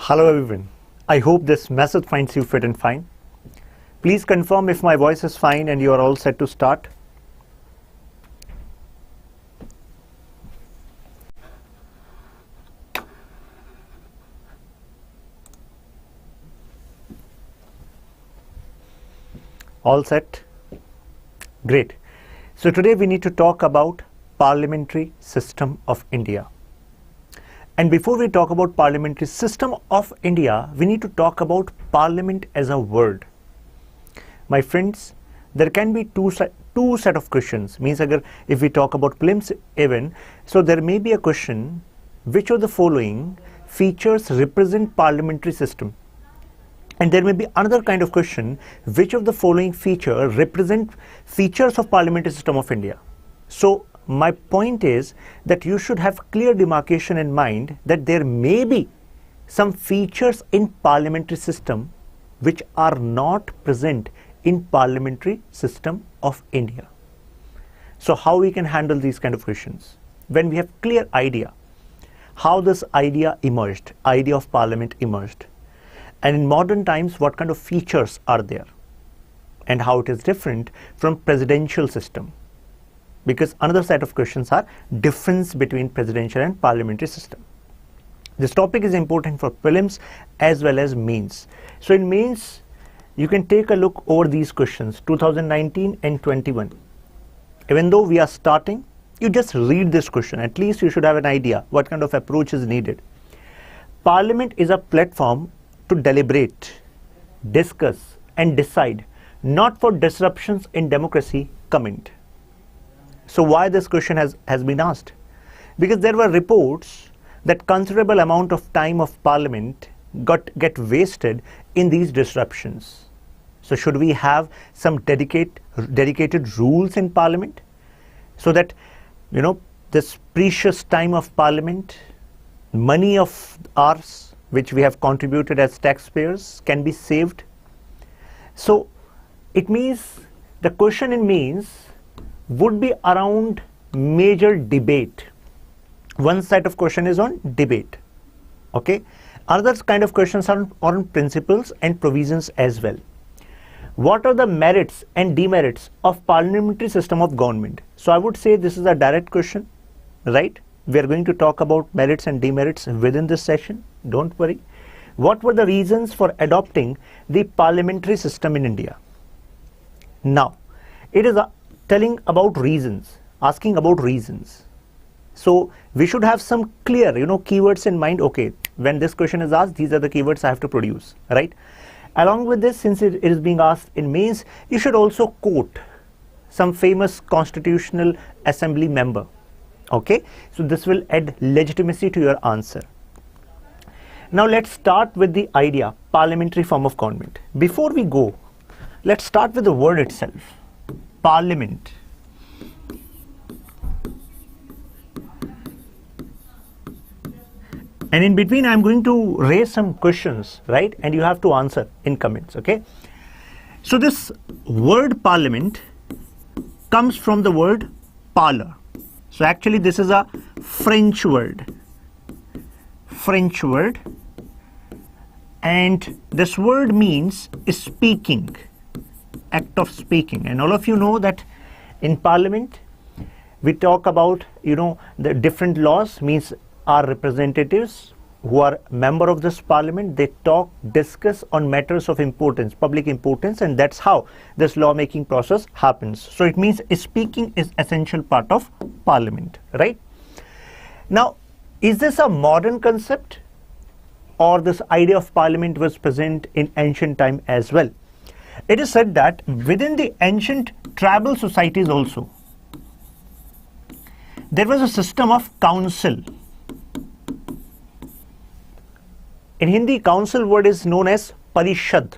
Hello everyone. I hope this message finds you fit and fine. Please confirm if my voice is fine and you are all set to start. All set? Great. So today we need to talk about Parliamentary System of India. And before we talk about Parliamentary System of India, we need to talk about Parliament as a word. My friends, there can be two set of questions. Means if we talk about prelims even, so there may be a question, which of the following features represent parliamentary system? And there may be another kind of question, which of the following feature represent features of Parliamentary System of India? So my point is that you should have clear demarcation in mind that there may be some features in parliamentary system which are not present in Parliamentary System of India. So how we can handle these kind of questions? When we have clear idea how this idea emerged, idea of parliament emerged, and in modern times what kind of features are there and how it is different from presidential system. Because another set of questions are difference between presidential and parliamentary system. This topic is important for prelims as well as mains. So in mains, you can take a look over these questions 2019 and 21. Even though we are starting, you just read this question. At least you should have an idea what kind of approach is needed. Parliament is a platform to deliberate, discuss and decide, not for disruptions in democracy. Comment. So why this question has been asked? Because there were reports that considerable amount of time of Parliament get wasted in these disruptions. So should we have some dedicated rules in Parliament so that this precious time of Parliament, money of ours which we have contributed as taxpayers can be saved? So it means the question in means would be around major debate. One set of question is on debate. Okay. Other kind of questions are on principles and provisions as well. What are the merits and demerits of parliamentary system of government? So I would say this is a direct question, right? We are going to talk about merits and demerits within this session. Don't worry. What were the reasons for adopting the parliamentary system in India? Now, it is telling about reasons, asking about reasons. So we should have some clear, keywords in mind. Okay, when this question is asked, these are the keywords I have to produce, right? Along with this, since it is being asked in mains, you should also quote some famous constitutional assembly member. Okay, so this will add legitimacy to your answer. Now let's start with the idea, parliamentary form of government. Before we go, let's start with the word itself. Parliament. And in between, I'm going to raise some questions, right? And you have to answer in comments, okay? So this word parliament comes from the word parlor. So actually, this is a French word. French word. And this word means speaking. Act of speaking. And all of you know that in Parliament we talk about the different laws. Means our representatives who are member of this Parliament, they discuss on matters of importance, public importance, and that's how this lawmaking process happens. So it means speaking is essential part of Parliament, right? Now, is this a modern concept or this idea of Parliament was present in ancient time as well? It is said that within the ancient tribal societies also, there was a system of council. In Hindi, council word is known as parishad.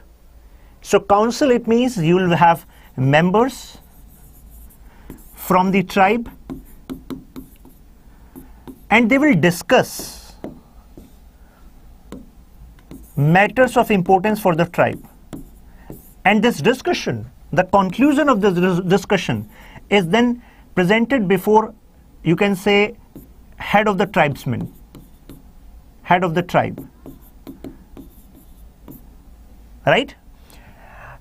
So council, it means you will have members from the tribe and they will discuss matters of importance for the tribe. And this discussion, the conclusion of this discussion is then presented before, you can say, head of the tribesmen, head of the tribe. right?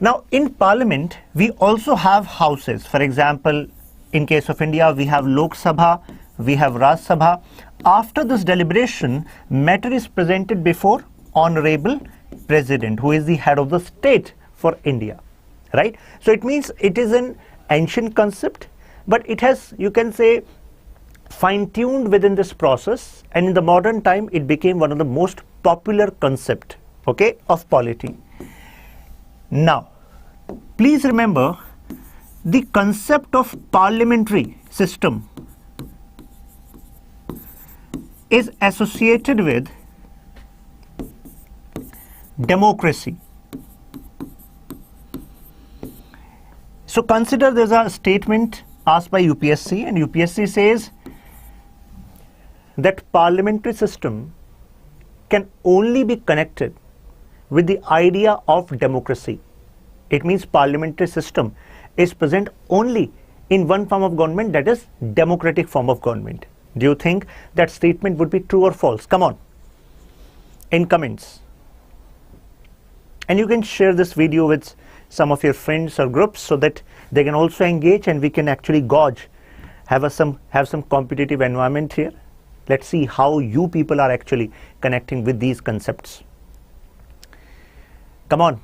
Now in Parliament we also have houses. For example, in case of India we have Lok Sabha, we have Raj Sabha. After this deliberation, matter is presented before Honorable President, who is the head of the state for India, right? So it means it is an ancient concept, but it has, you can say, fine-tuned within this process, and in the modern time it became one of the most popular concept, okay, of polity. Now please remember, the concept of parliamentary system is associated with democracy. So consider there's a statement asked by UPSC, and UPSC says that parliamentary system can only be connected with the idea of democracy. It means parliamentary system is present only in one form of government, that is democratic form of government. Do you think that statement would be true or false? Come on, in comments. And you can share this video with some of your friends or groups so that they can also engage, and we can actually gauge, have some competitive environment here. Let's see how you people are actually connecting with these concepts. Come on.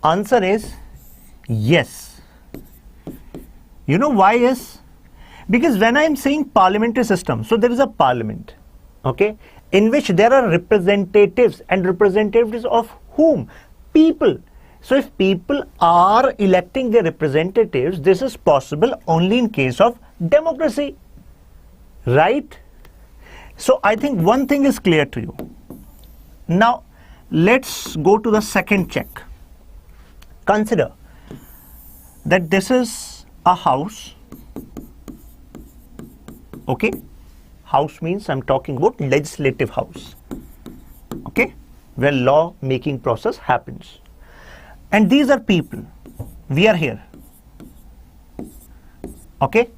Answer is yes. You know why yes? Because when I am saying parliamentary system, so there is a parliament, okay, in which there are representatives, and representatives of whom? People. So if people are electing their representatives, this is possible only in case of democracy, right? So I think one thing is clear to you. Now let's go to the second check. Consider that this is a house, okay? House means I'm talking about legislative house, okay, where law making process happens. And these are people. We are here, okay?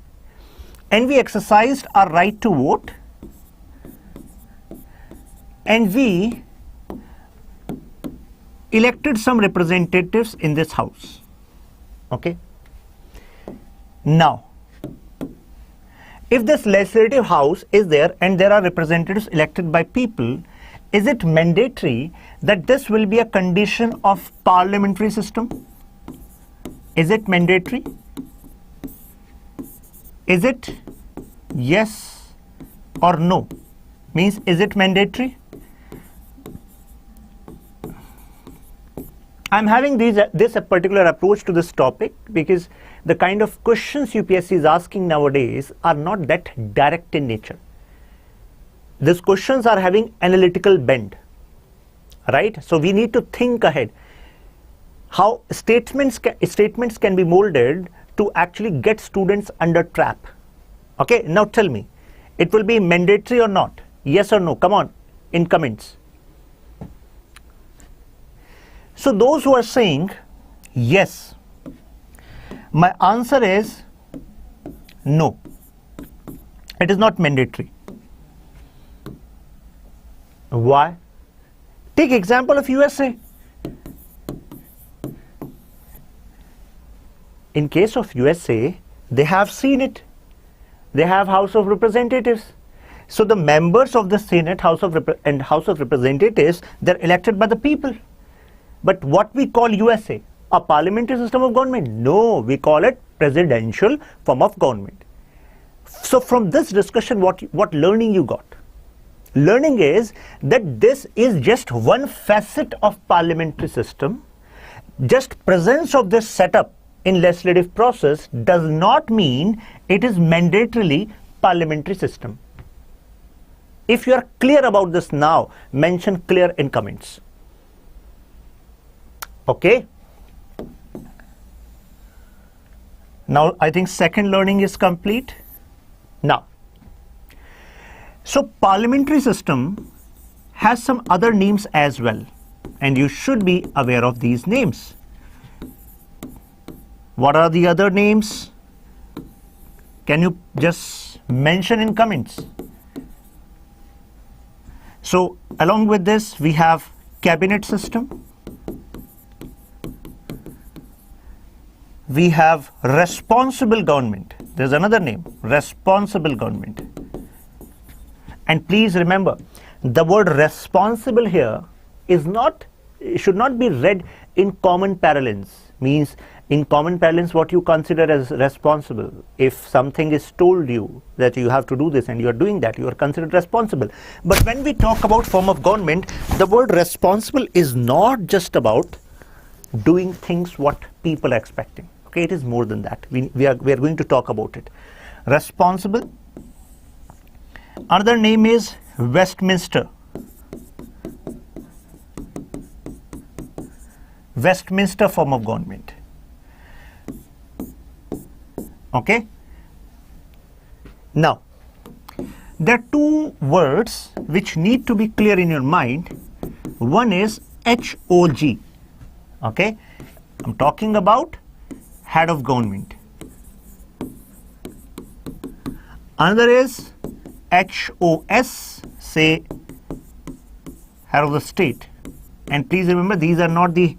And we exercised our right to vote, and we elected some representatives in this house, okay? Now, if this legislative house is there and there are representatives elected by people, is it mandatory that this will be a condition of parliamentary system? Is it mandatory? Is it yes or no? Means, is it mandatory? I'm having this a particular approach to this topic because the kind of questions UPSC is asking nowadays are not that direct in nature. These questions are having analytical bend, right? So we need to think ahead how statements can be molded to actually get students under trap. Okay, now tell me, it will be mandatory or not? Yes or no? Come on, in comments. So those who are saying yes, my answer is no. It is not mandatory. Why? Take example of USA. In case of USA, they have seen it. They have House of Representatives. So the members of the Senate, House of Representatives, they're elected by the people. But what we call USA, a parliamentary system of government? No, we call it presidential form of government. So from this discussion, what learning you got? Learning is that this is just one facet of parliamentary system. Just presence of this setup in legislative process does not mean it is mandatorily parliamentary system. If you are clear about this now, mention clear in comments. Okay. Now I think second learning is complete. Now, so parliamentary system has some other names as well, and you should be aware of these names. What are the other names? Can you just mention in comments? So along with this, we have cabinet system, we have responsible government. There's another name, responsible government. And please remember, the word responsible here is not, should not be read in common parlance. Means in common parlance what you consider as responsible. If something is told you that you have to do this and you are doing that, you are considered responsible. But when we talk about form of government, the word responsible is not just about doing things what people are expecting. Okay, it is more than that. We are going to talk about it. Responsible. Another name is Westminster. Westminster form of government. Okay. Now, there are two words which need to be clear in your mind. One is HOG. Okay. I'm talking about head of government. Another is HOS, say head of the state. And please remember, these are not the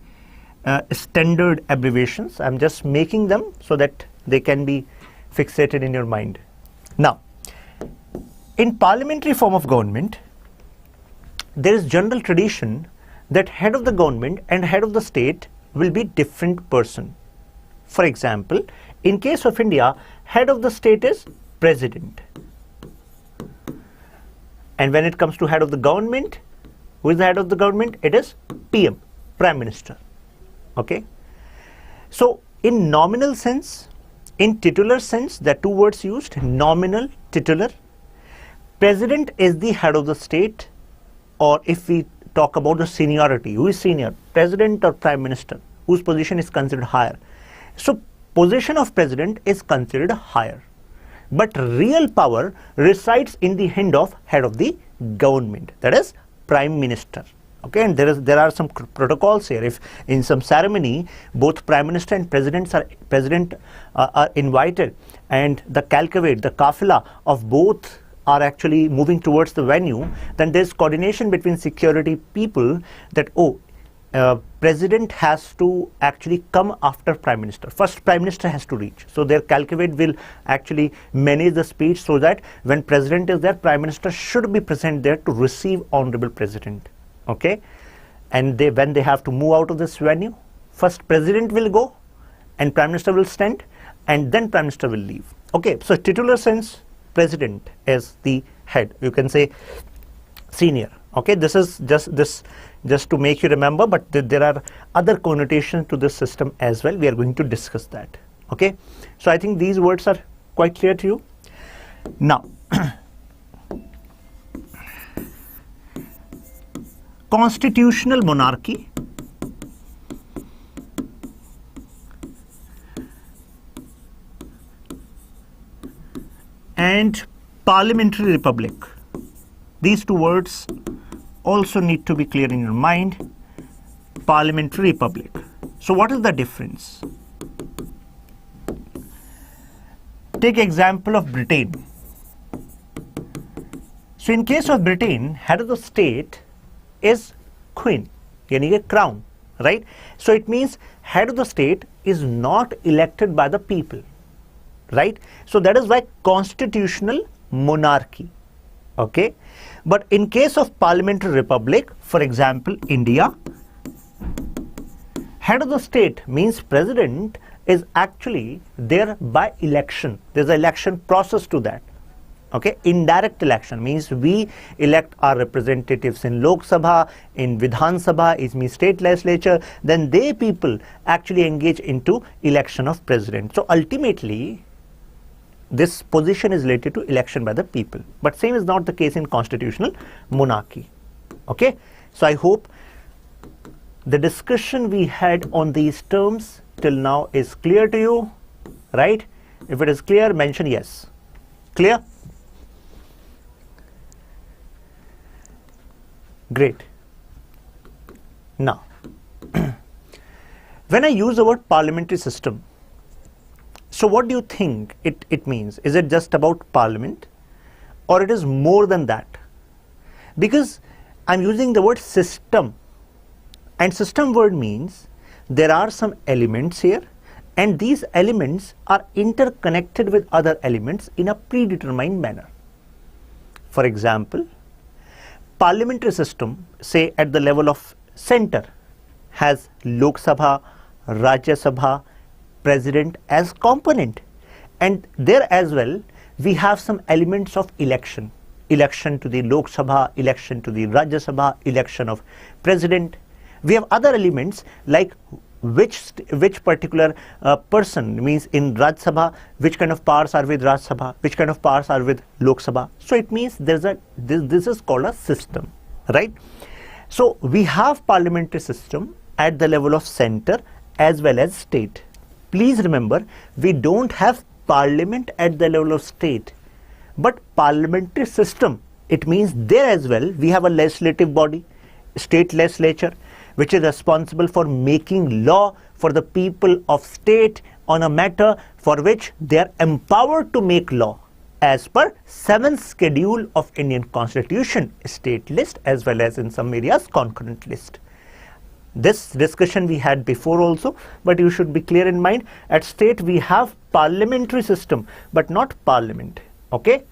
standard abbreviations. I'm just making them so that they can be fixated in your mind. Now, in parliamentary form of government, there is general tradition that head of the government and head of the state will be different person. For example, in case of India, head of the state is president. And when it comes to head of the government, who is the head of the government? It is PM, Prime Minister. Okay. So in nominal sense, in titular sense, there are two words used, nominal, titular. President is the head of the state, or if we talk about the seniority, who is senior, president or prime minister, whose position is considered higher. So position of president is considered higher, but real power resides in the hand of head of the government, that is prime minister. Okay, and there are some protocols here. If in some ceremony both prime minister and president are invited, and the cavalcade, the kafila of both are actually moving towards the venue, then there's coordination between security people that president has to actually come after prime minister. First prime minister has to reach. So their cavalcade will actually manage the speech so that when president is there, prime minister should be present there to receive honorable president. Okay, and when they have to move out of this venue, first president will go and prime minister will stand, and then prime minister will leave. Okay, so titular sense, president is the head, you can say senior. Okay, this is just to make you remember, but there are other connotations to this system as well. We are going to discuss that. Okay, so I think these words are quite clear to you. Now, constitutional monarchy, and parliamentary republic. These two words also need to be clear in your mind. Parliamentary republic. So what is the difference? Take example of Britain. So in case of Britain, head of the state is queen, yani a crown, right? So it means head of the state is not elected by the people, right? So that is why constitutional monarchy. Okay, but in case of parliamentary republic, for example India, head of the state means president is actually there by election. There's an election process to that. Okay, indirect election means we elect our representatives in Lok Sabha, in Vidhan Sabha, it means state legislature, then they people actually engage into election of president. So ultimately this position is related to election by the people, but same is not the case in constitutional monarchy. Okay, so I hope the discussion we had on these terms till now is clear to you, right? If it is clear, mention yes. Clear? Great. Now, when I use the word parliamentary system, so what do you think it means? Is it just about parliament, or it is more than that? Because I'm using the word system. And system word means there are some elements here, and these elements are interconnected with other elements in a predetermined manner. For example, parliamentary system, say at the level of center, has Lok Sabha, Rajya Sabha, President as component, and there as well we have some elements of election to the Lok Sabha, election to the Rajya Sabha, election of President. We have other elements like which particular person, means in Rajya Sabha, which kind of powers are with Rajya Sabha, which kind of powers are with Lok Sabha. So it means this is called a system, right? So we have parliamentary system at the level of center as well as state. Please remember, we don't have parliament at the level of state, but parliamentary system, it means there as well we have a legislative body, state legislature, which is responsible for making law for the people of state on a matter for which they are empowered to make law as per 7th schedule of Indian Constitution, state list as well as in some areas concurrent list. This discussion we had before also, but you should be clear in mind, at state we have parliamentary system but not parliament. Okay,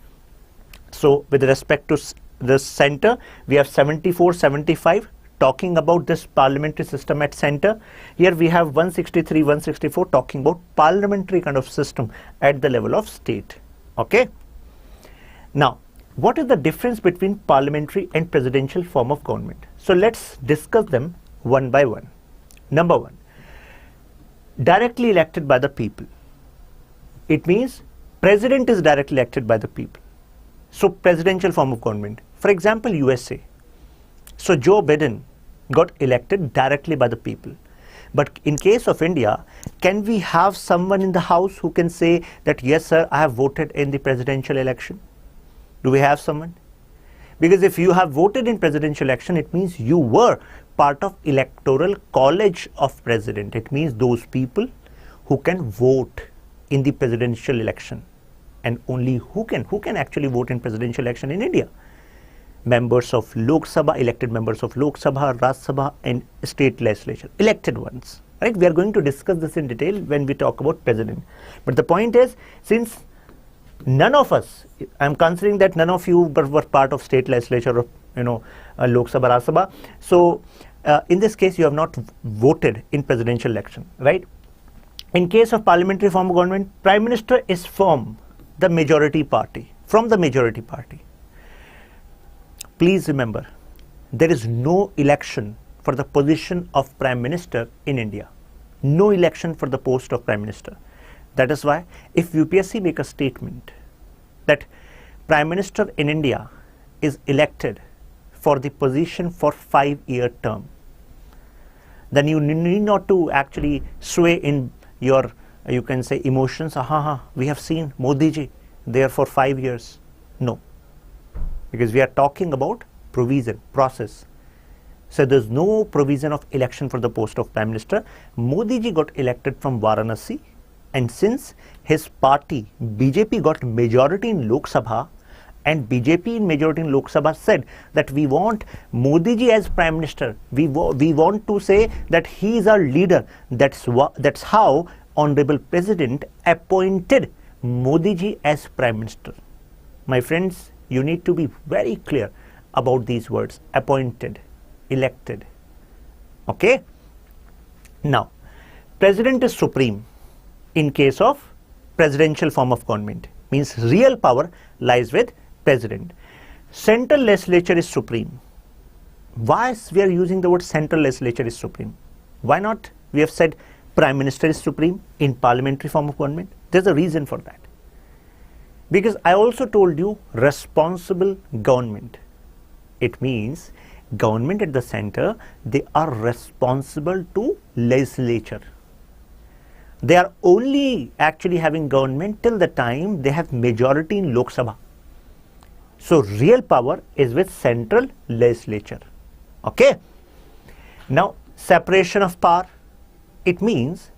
so with respect to the center, we have 74-75 talking about this parliamentary system at center. Here we have 163-164 talking about parliamentary kind of system at the level of state. Okay, now what is the difference between parliamentary and presidential form of government? So let's discuss them one by one. Number one, directly elected by the people. It means president is directly elected by the people. So presidential form of government, for example USA. So Joe Biden got elected directly by the people. But in case of India, can we have someone in the house who can say that yes sir, I have voted in the presidential election? Do we have someone? Because if you have voted in presidential election, it means you were part of electoral college of president. It means those people who can vote in the presidential election, and only who can actually vote in presidential election in India. Members of Lok Sabha, elected members of Lok Sabha, Rajya Sabha and state legislature, elected ones, right? We are going to discuss this in detail when we talk about president. But the point is, since none of us, I'm considering that none of you were part of state legislature of, Lok Sabha, Rajya Sabha. So in this case, you have not voted in presidential election, right? In case of parliamentary form of government, prime minister is from the majority party, Please remember, there is no election for the position of prime minister in India. No election for the post of prime minister. That is why if UPSC make a statement that prime minister in India is elected for the position for 5-year term, then you need not to actually sway in your, you can say, emotions. We have seen Modi ji there for 5 years. No, because we are talking about provision, process. So there's no provision of election for the post of prime minister. Modi ji got elected from Varanasi, and since his party BJP got majority in Lok Sabha, and BJP in majority in Lok Sabha said that we want Modi ji as prime minister, we want to say that he is our leader. That's how honorable president appointed Modi ji as prime minister. My friends, you need to be very clear about these words: appointed, elected. Okay, now president is supreme in case of presidential form of government, means real power lies with president. Central legislature is supreme. Why we are using the word central legislature is supreme? Why not we have said prime minister is supreme in parliamentary form of government? There's a reason for that. Because I also told you responsible government. It means government at the center, they are responsible to legislature. They are only actually having government till the time they have majority in Lok Sabha. So real power is with central legislature. Okay. Now separation of power. It means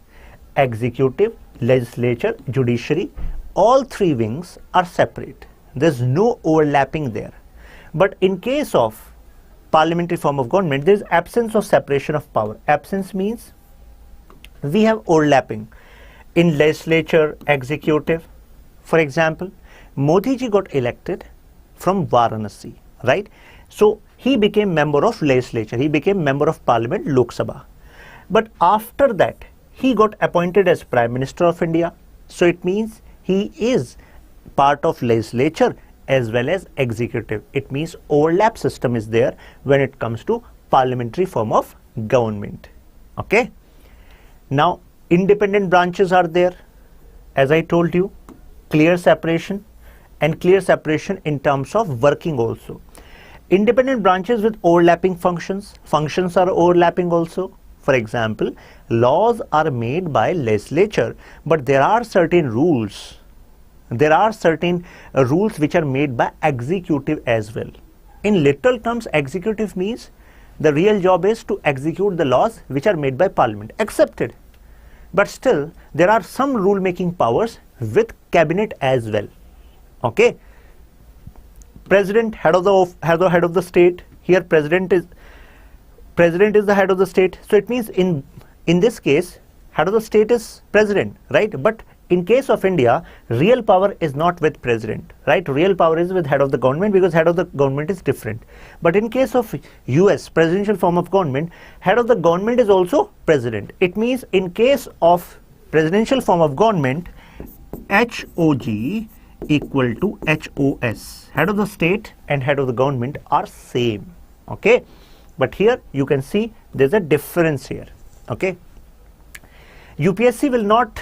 executive, legislature, judiciary, all three wings are separate. There's no overlapping there. But in case of parliamentary form of government, there is absence of separation of power. Absence means we have overlapping in legislature, executive. For example, Modi ji got elected from Varanasi, right? So he became member of legislature, he became member of parliament, Lok Sabha. But after that, he got appointed as Prime Minister of India. So it means he is part of legislature as well as executive. It means overlap system is there when it comes to parliamentary form of government. Okay. Now, independent branches are there. As I told you, clear separation, and clear separation in terms of working also. Independent branches with overlapping functions. Functions are overlapping also. For example, laws are made by legislature, but there are certain rules. There are certain rules which are made by executive as well. In literal terms, executive means the real job is to execute the laws which are made by parliament, accepted. But still, there are some rule making powers with cabinet as well. Okay. President, head of the state. Here president is the head of the state. So it means in this case, head of the state is president, right? But in case of India, real power is not with president, right? Real power is with head of the government, because head of the government is different. But in case of US, presidential form of government, head of the government is also president. It means in case of presidential form of government, HOG equal to HOS. Head of the state and head of the government are same. Okay. But here you can see there's a difference here. Okay. UPSC will not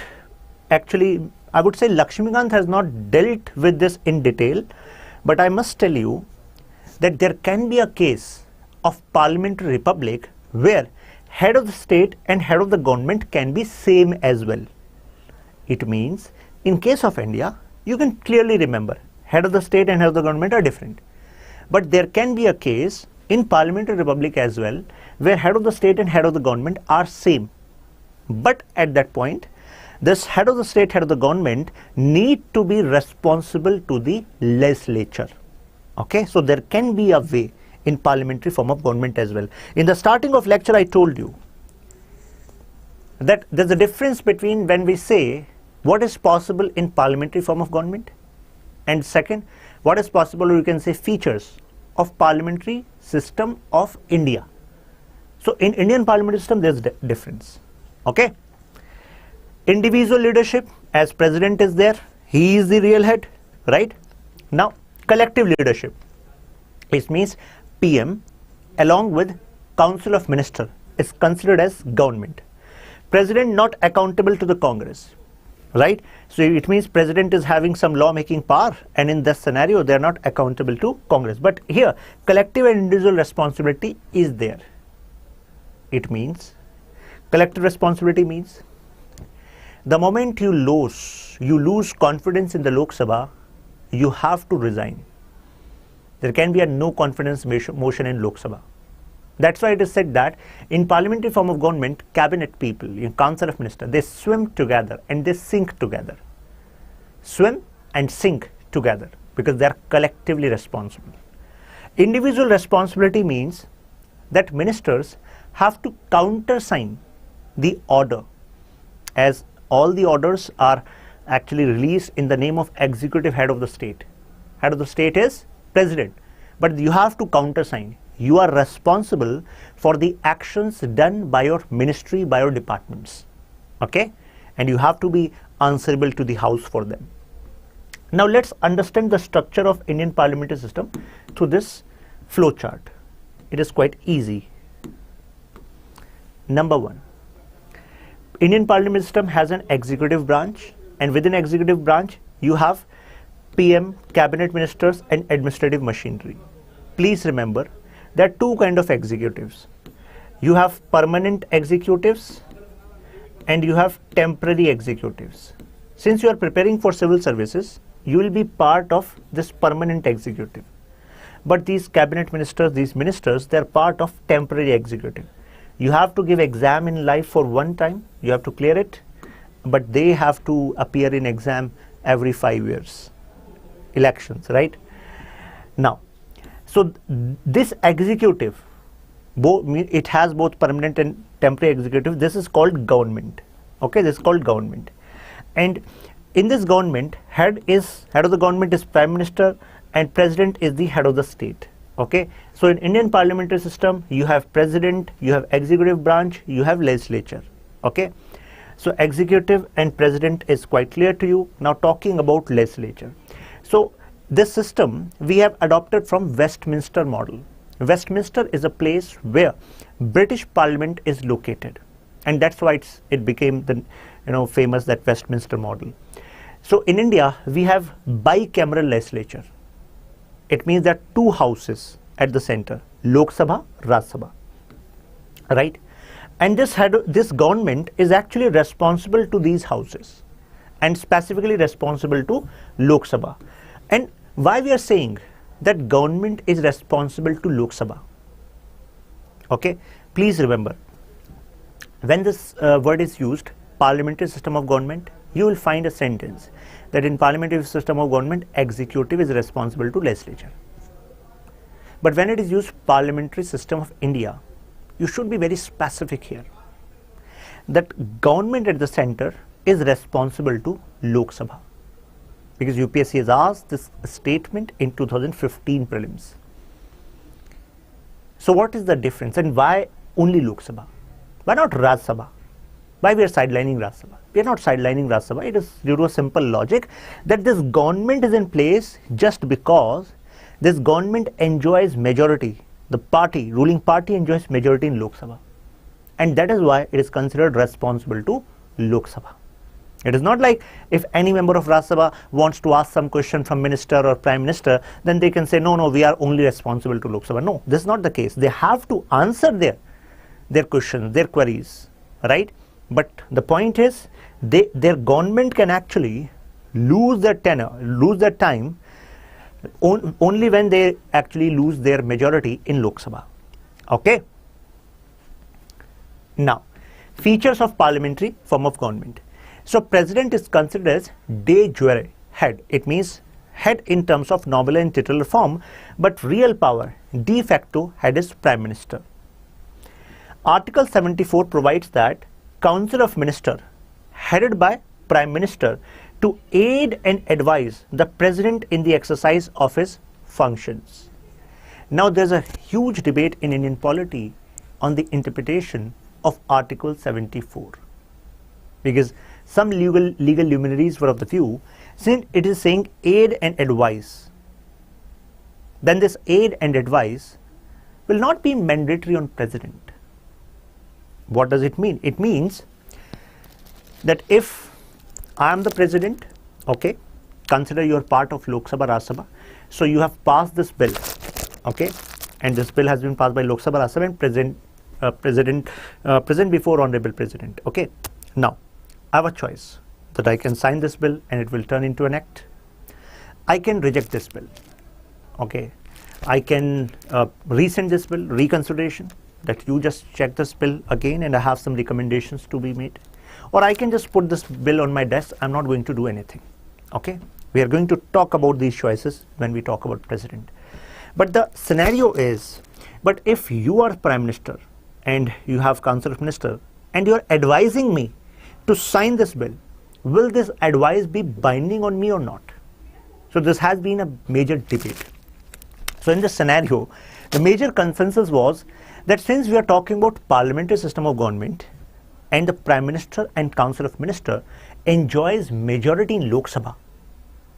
actually, I would say Lakshmikant has not dealt with this in detail, but I must tell you that there can be a case of parliamentary republic where head of the state and head of the government can be same as well. It means in case of India, you can clearly remember head of the state and head of the government are different. But there can be a case in parliamentary republic as well where head of the state and head of the government are same. But at that point, this head of the state, head of the government need to be responsible to the legislature. Okay, so there can be a way in parliamentary form of government as well. In the starting of lecture, I told you that there's a difference between when we say what is possible in parliamentary form of government, and second, what is possible, or you can say features of parliamentary system of India. So in Indian parliamentary system, there's difference. Okay. Individual leadership, as president is there, he is the real head, right? Now, collective leadership, it means PM along with Council of Minister is considered as government. President not accountable to the Congress, right? So it means president is having some law making power, and in this scenario, they are not accountable to Congress. But here, collective and individual responsibility is there. It means, collective responsibility means, the moment you lose confidence in the Lok Sabha, you have to resign. There can be a no confidence motion in Lok Sabha. That's why it is said that in parliamentary form of government, cabinet people, in Council of Ministers, they swim together and they sink together. Swim and sink together because they are collectively responsible. Individual responsibility means that ministers have to countersign the order, as all the orders are actually released in the name of executive head of the state. Head of the state is president, but you have to countersign. You are responsible for the actions done by your ministry, by your departments. Okay? And you have to be answerable to the house for them. Now let's understand the structure of Indian parliamentary system through this flow chart. It is quite easy. Number one, Indian parliament system has an executive branch, and within executive branch you have PM, cabinet ministers and administrative machinery. Please remember there are two kinds of executives. You have permanent executives and you have temporary executives. Since you are preparing for civil services, you will be part of this permanent executive. But these cabinet ministers, these ministers, they are part of temporary executive. You have to give exam in life for one time, you have to clear it, but they have to appear in exam every 5 years. Elections, right? Now, So this executive, it has both permanent and temporary executive. This is called government. Okay, this is called government. And in this government, head of the government is Prime Minister, and President is the head of the state. Okay, so in Indian parliamentary system, you have President, you have executive branch, you have legislature. Okay, so executive and President is quite clear to you. Now talking about legislature. So this system we have adopted from Westminster model. Westminster is a place where British Parliament is located, and that's why it became the famous, that Westminster model. So in India we have bicameral legislature. It means that two houses at the center, Lok Sabha, Raj Sabha, right? And this government is actually responsible to these houses, and specifically responsible to Lok Sabha. And why we are saying that government is responsible to Lok Sabha? Okay, please remember, when this word is used, parliamentary system of government, you will find a sentence that in parliamentary system of government, executive is responsible to legislature. But when it is used parliamentary system of India, you should be very specific here, that government at the center is responsible to Lok Sabha, because UPSC has asked this statement in 2015 prelims. So what is the difference, and why only Lok Sabha? Why not Raj Sabha? Why we are sidelining Raj Sabha? We are not sidelining Raj Sabha. It is due to a simple logic that this government is in place just because this government enjoys majority. The party, ruling party, enjoys majority in Lok Sabha, and that is why it is considered responsible to Lok Sabha. It is not like if any member of Raj Sabha wants to ask some question from minister or prime minister, then they can say no, we are only responsible to Lok Sabha. No, this is not the case. They have to answer their questions, their queries, right? But the point is, their government can actually lose their tenure, lose their time, only when they actually lose their majority in Lok Sabha. Okay. Now, features of parliamentary form of government. So president is considered as de jure head. It means head in terms of nominal and titular form, but real power, de facto head is prime minister. Article 74 provides that Council of Minister headed by Prime Minister to aid and advise the President in the exercise of his functions. Now there's a huge debate in Indian polity on the interpretation of Article 74, because some legal luminaries were of the view, since it is saying aid and advise, then this aid and advise will not be mandatory on President. What does it mean? It means that if I am the President, okay, consider you are part of Lok Sabha, Raj Sabha, so you have passed this bill, okay, and this bill has been passed by Lok Sabha, Raj Sabha, and present before Honorable President. Okay, now I have a choice that I can sign this bill and it will turn into an act. I can reject this bill. Okay, I can resend this bill, reconsideration, that you just check this bill again and I have some recommendations to be made. Or I can just put this bill on my desk. I'm not going to do anything. Okay, we are going to talk about these choices when we talk about President. But the scenario is, but if you are Prime Minister and you have Council of Minister and you are advising me to sign this bill, will this advice be binding on me or not? So this has been a major debate. So in this scenario, the major consensus was that since we are talking about parliamentary system of government and the Prime Minister and Council of Minister enjoys majority in Lok Sabha,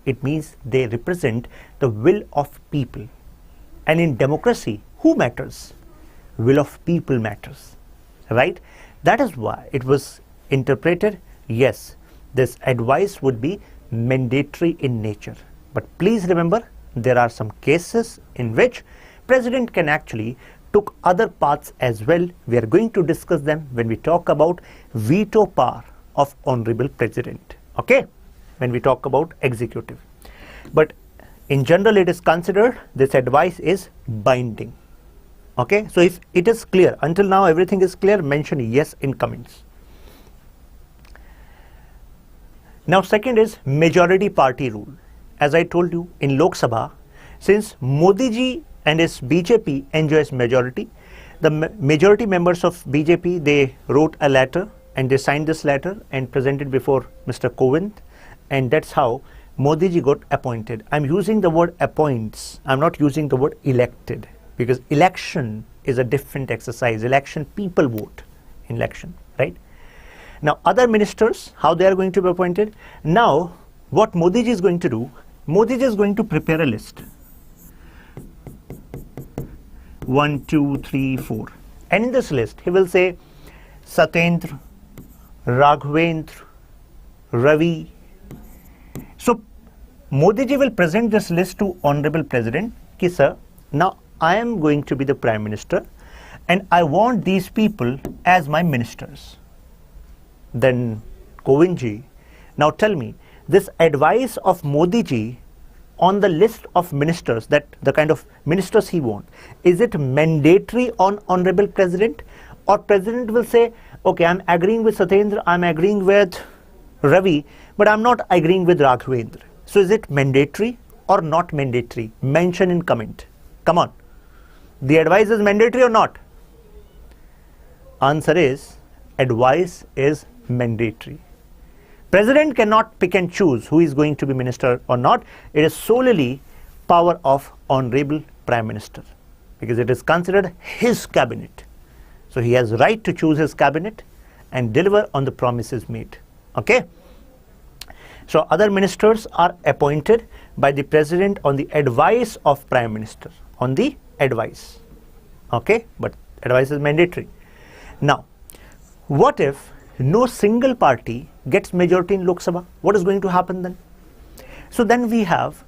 it means they represent the will of people. And in democracy, who matters? Will of people matters, right? That is why it was interpreted, yes, this advice would be mandatory in nature. But please remember, there are some cases in which President can actually took other paths as well. We are going to discuss them when we talk about veto power of Honorable President, okay, when we talk about executive. But in general, it is considered this advice is binding. Okay, so if it is clear, until now everything is clear, mention yes in comments. Now second is majority party rule. As I told you, in Lok Sabha, since Modi ji and his BJP enjoys majority. The majority members of BJP, they wrote a letter and they signed this letter and presented before Mr. Kovind, and that's how Modi ji got appointed. I'm using the word appoints. I'm not using the word elected, because election is a different exercise. Election, people vote in election, right? Now, other ministers, how they are going to be appointed? Now, what Modi ji is going to do, Modi ji is going to prepare a list. 1, 2, 3, 4. And in this list, he will say Satyendra, Raghavendra, Ravi. So, Modi ji will present this list to Honorable President, ki sir, now I am going to be the Prime Minister and I want these people as my ministers. Then Kovind ji, now tell me, this advice of Modi ji on the list of ministers, that the kind of ministers he wants, is it mandatory on Honorable President, or President will say, okay, I'm agreeing with Satyendra, I'm agreeing with Ravi, but I'm not agreeing with Raghavendra. So is it mandatory or not mandatory? Mention in comment. Come on. The advice is mandatory or not? Answer is, advice is mandatory. President cannot pick and choose who is going to be minister or not. It is solely power of Honorable Prime Minister, because it is considered his cabinet. So he has right to choose his cabinet and deliver on the promises made. Okay? So other ministers are appointed by the President on the advice of Prime Minister. On the advice. Okay? But advice is mandatory. Now, what if no single party gets majority in Lok Sabha? What is going to happen then? So then we have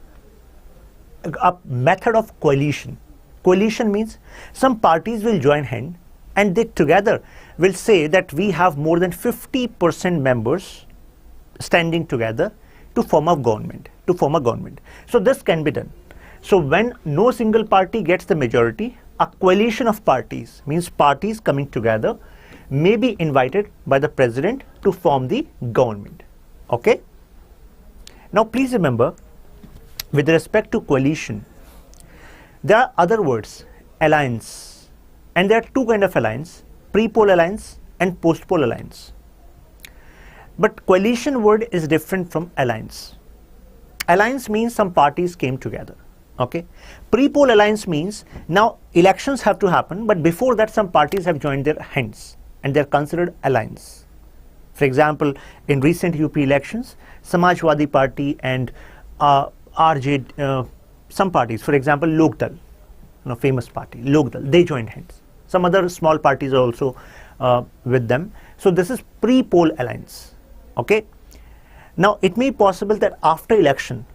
a method of coalition. Coalition means some parties will join hand and they together will say that we have more than 50% members standing together to form a government. So this can be done. So when no single party gets the majority, a coalition of parties, means parties coming together, may be invited by the President to form the government. Okay? Now please remember, with respect to coalition, there are other words, alliance, and there are two kinds of alliance, pre-poll alliance and post-poll alliance. But coalition word is different from alliance. Alliance means some parties came together. Okay? Pre-poll alliance means now elections have to happen, but before that some parties have joined their hands and they are considered alliance. For example, in recent UP elections, Samajwadi Party and some parties, for example, Lokdal, famous party, Lokdal, they joined hands. Some other small parties are also with them. So this is pre-poll alliance. Okay? Now it may be possible that after election,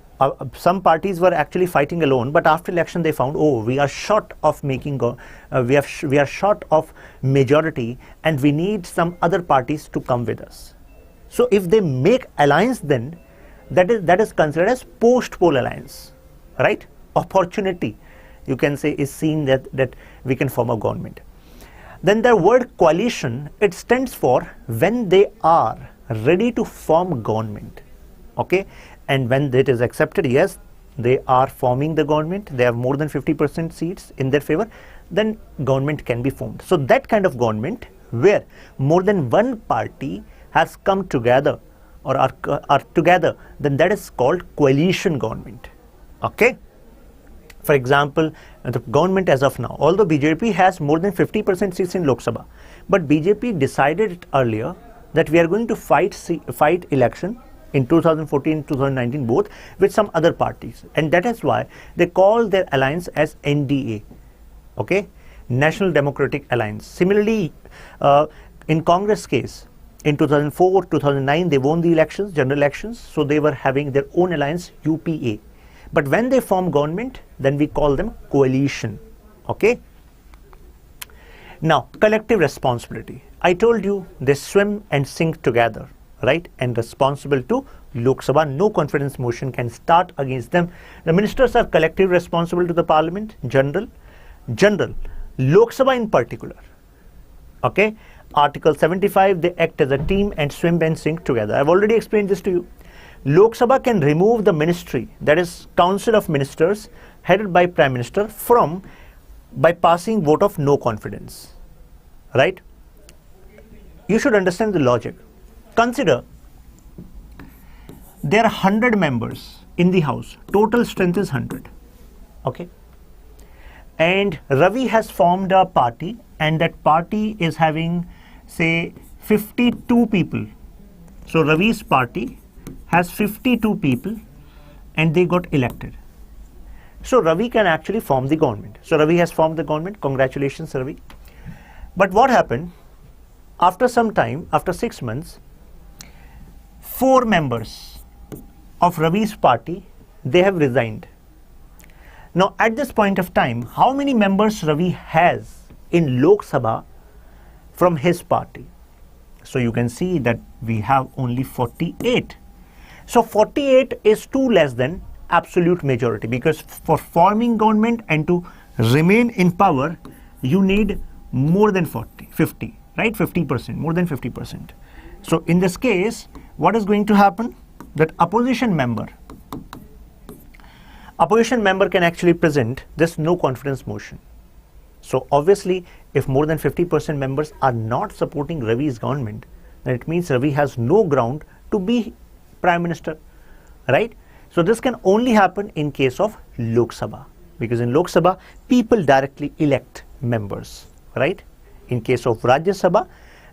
some parties were actually fighting alone, but after election they found, oh, we are short of making, we are short of majority, and we need some other parties to come with us. So if they make alliance, then that is considered as post-poll alliance, right? Opportunity, you can say, is seen that we can form a government. Then the word coalition, it stands for when they are ready to form government. Okay? And when it is accepted, yes, they are forming the government, they have more than 50% seats in their favor, then government can be formed. So that kind of government where more than one party has come together or are together, then that is called coalition government. Okay? For example, the government as of now, although BJP has more than 50% seats in Lok Sabha, but BJP decided earlier that we are going to fight election in 2014, 2019 both with some other parties, and that is why they call their alliance as NDA, okay, National Democratic Alliance. Similarly, in Congress case, in 2004, 2009 they won the elections, general elections, so they were having their own alliance, UPA. But when they form government, then we call them coalition. Okay? Now, collective responsibility. I told you they swim and sink together, right? And responsible to Lok Sabha. No confidence motion can start against them. The ministers are collectively responsible to the Parliament, general, Lok Sabha in particular. Okay? Article 75, they act as a team and swim and sink together. I've already explained this to you. Lok Sabha can remove the ministry, that is Council of Ministers headed by Prime Minister, by passing vote of no confidence, right? You should understand the logic. Consider there are 100 members in the house, total strength is 100, okay? And Ravi has formed a party, and that party is having, say, 52 people. So Ravi's party has 52 people and they got elected. So Ravi can actually form the government. So Ravi has formed the government. Congratulations, Ravi. But what happened? After some time, after 6 months, 4 members of Ravi's party, they have resigned. Now at this point of time, how many members Ravi has in Lok Sabha from his party? So you can see that we have only 48. So 48 is 2 less than absolute majority, because for forming government and to remain in power, you need more than 50, right? 50%, more than 50%. So in this case, what is going to happen? That opposition member can actually present this no confidence motion. So obviously, if more than 50% members are not supporting Ravi's government, then it means Ravi has no ground to be Prime Minister, right? So this can only happen in case of Lok Sabha, because in Lok Sabha, people directly elect members, right? In case of Rajya Sabha,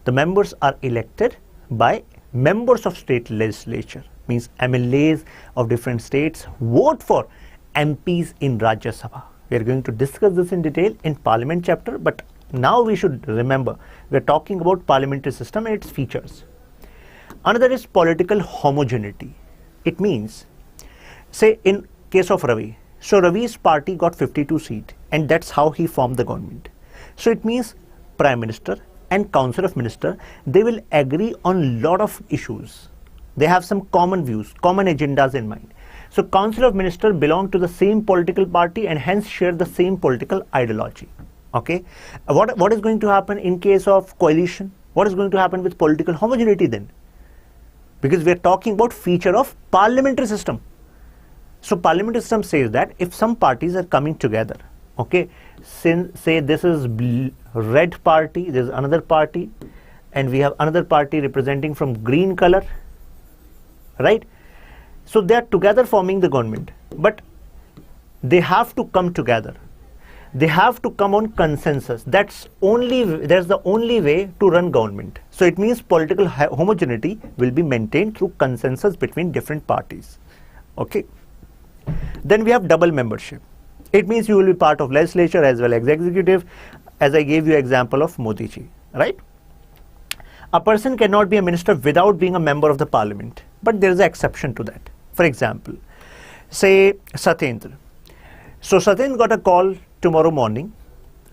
the members are elected by members of state legislature, means MLAs of different states vote for MPs in Rajya Sabha. We are going to discuss this in detail in Parliament chapter, but now we should remember we are talking about parliamentary system and its features. Another is political homogeneity. It means, say in case of Ravi, so Ravi's party got 52 seats and that's how he formed the government. So it means Prime Minister and Council of Ministers, they will agree on lot of issues. They have some common views, common agendas in mind. So Council of Ministers belong to the same political party and hence share the same political ideology. Okay, what is going to happen in case of coalition? What is going to happen with political homogeneity then? Because we are talking about feature of parliamentary system. So parliamentary system says that if some parties are coming together, okay, say this is red party, there is another party, and we have another party representing from green color, right? So they are together forming the government, but they have to come together. They have to come on consensus. That's the only way to run government. So it means political homogeneity will be maintained through consensus between different parties. Okay. Then we have double membership. It means you will be part of legislature as well as executive, as I gave you example of Modi ji, right? A person cannot be a minister without being a member of the parliament, but there is an exception to that. For example, say Satyendra. So Satyendra got a call tomorrow morning,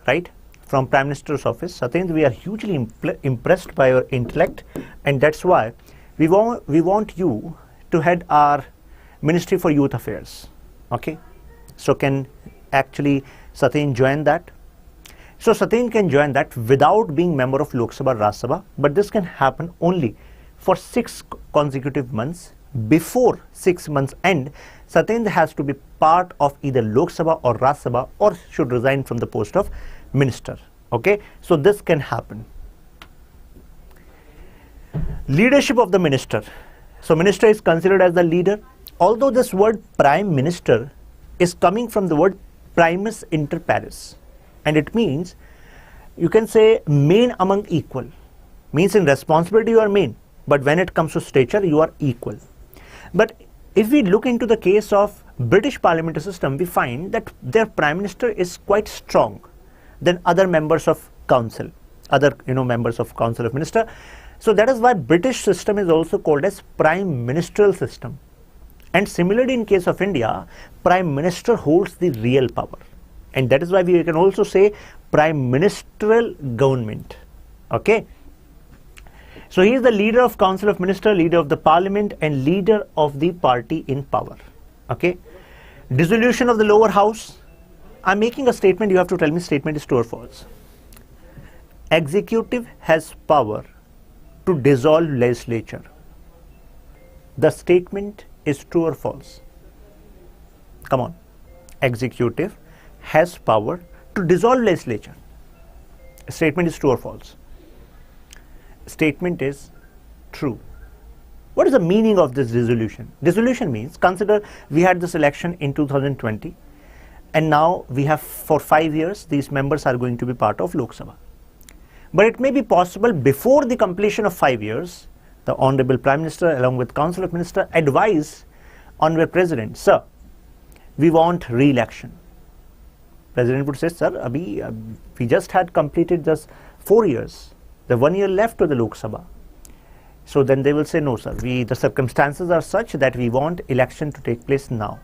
right, from Prime Minister's office. Satyendra, we are hugely impressed by your intellect, and that's why we want you to head our Ministry for Youth Affairs. Okay, so can actually Satyendra join that? So Satyendra can join that without being member of Lok Sabha, Rajya Sabha, but this can happen only for 6 consecutive months. Before 6 months end, Satyendra has to be part of either Lok Sabha or Rajya Sabha, or should resign from the post of minister. Okay, so this can happen. Leadership of the minister. So minister is considered as the leader. Although this word prime minister is coming from the word primus inter pares, and it means, you can say, main among equal. Means in responsibility you are main, but when it comes to stature you are equal. But if we look into the case of British parliamentary system, we find that their prime minister is quite strong than other members of council, members of council of minister. So that is why British system is also called as prime ministerial system. And similarly in case of India, prime minister holds the real power, and that is why we can also say prime ministerial government. Okay. So he is the leader of Council of Ministers, leader of the Parliament, and leader of the party in power. Okay. Dissolution of the lower house. I'm making a statement, you have to tell me statement is true or false. Executive has power to dissolve legislature. The statement is true or false? Come on. Executive has power to dissolve legislature. Statement is true or false? Statement is true. What is the meaning of this dissolution? Dissolution means, consider we had this election in 2020 and now we have for 5 years these members are going to be part of Lok Sabha. But it may be possible before the completion of 5 years, the Honorable Prime Minister along with Council of Ministers advise Honorable President, sir, we want re-election. President would say, sir, abhi, we just had completed just 4 years. The 1 year left to the Lok Sabha. So then they will say, no, sir, the circumstances are such that we want election to take place now.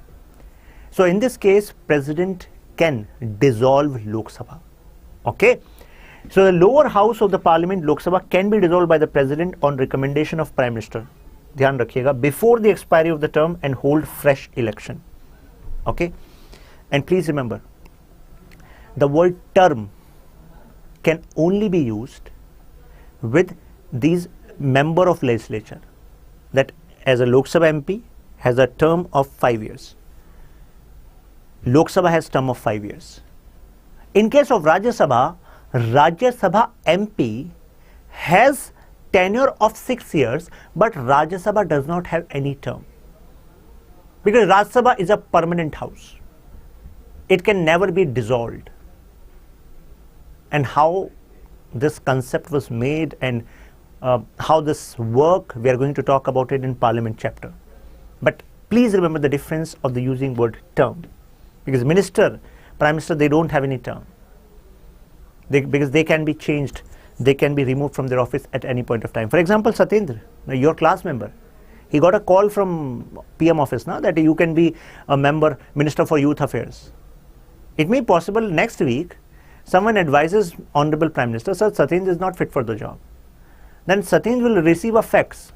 So in this case, President can dissolve Lok Sabha. Okay. So the lower house of the Parliament, Lok Sabha, can be dissolved by the President on recommendation of Prime Minister. Dhyan rakhiyega, before the expiry of the term and hold fresh election. Okay. And please remember, the word term can only be used with these member of legislature, that as a Lok Sabha MP has a term of 5 years. Lok Sabha has term of 5 years. In case of Rajya Sabha MP has tenure of 6 years, but Rajya Sabha does not have any term. Because Rajya Sabha is a permanent house. It can never be dissolved. And how this concept was made and how this work, we are going to talk about it in Parliament chapter. But please remember the difference of the using word term. Because Minister, Prime Minister, they don't have any term. Because they can be changed, they can be removed from their office at any point of time. For example, Satyendra, your class member, he got a call from PM office now that you can be a member, Minister for Youth Affairs. It may be possible next week, someone advises Honorable Prime Minister, sir, Satyendra is not fit for the job. Then Satyendra will receive a fax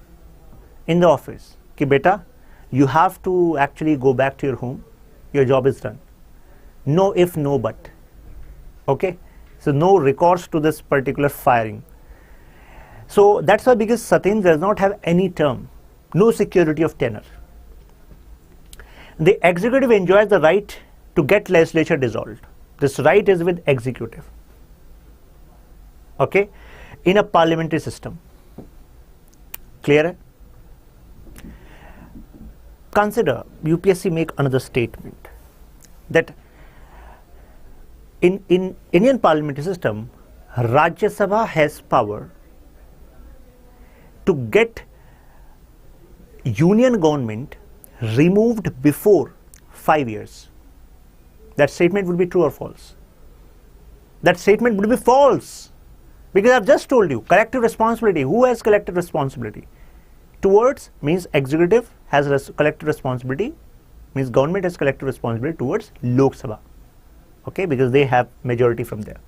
in the office. Ki beta, you have to actually go back to your home. Your job is done. No if, no but. Okay. So no recourse to this particular firing. So that's why, because Satyendra does not have any term, no security of tenure. The executive enjoys the right to get legislature dissolved. This right is with executive. Okay. In a parliamentary system. Clear? Consider UPSC make another statement that in Indian parliamentary system, Rajya Sabha has power to get union government removed before 5 years. That statement would be true or false? That statement would be false. Because I've just told you, collective responsibility. Who has collective responsibility? Towards means executive has collective responsibility, means government has collective responsibility towards Lok Sabha. Okay, because they have majority from there.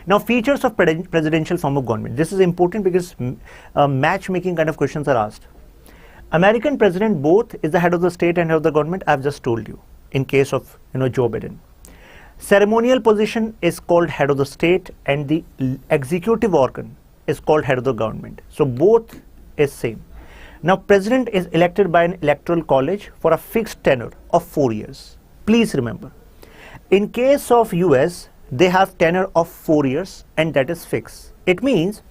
Now, features of presidential form of government. This is important because matchmaking kind of questions are asked. American president both is the head of the state and head of the government. I've just told you in case of Joe Biden. Ceremonial position is called head of the state and the executive organ is called head of the government. So both is same. Now president is elected by an electoral college for a fixed tenure of 4 years. Please remember, in case of US, they have tenure of 4 years and that is fixed. It means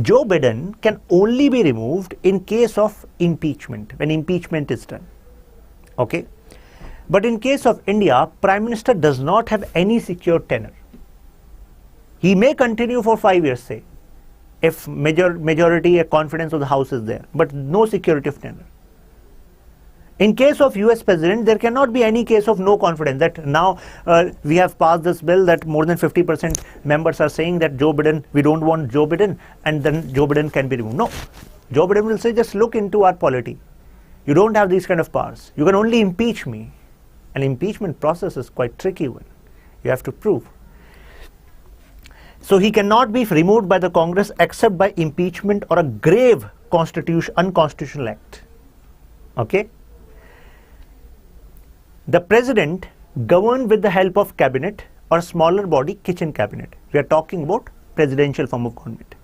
Joe Biden can only be removed in case of impeachment, when impeachment is done. Okay. But in case of India, Prime Minister does not have any secure tenure. He may continue for 5 years, say, if majority confidence of the House is there, but no security of tenure. In case of US President, there cannot be any case of no confidence that now we have passed this bill that more than 50% members are saying that Joe Biden, we don't want Joe Biden, and then Joe Biden can be removed. No, Joe Biden will say, just look into our polity. You don't have these kind of powers. You can only impeach me. An impeachment process is quite tricky one. You have to prove. So he cannot be removed by the Congress except by impeachment or a grave unconstitutional act. Okay. The president governed with the help of cabinet or smaller body, kitchen cabinet. We are talking about presidential form of government.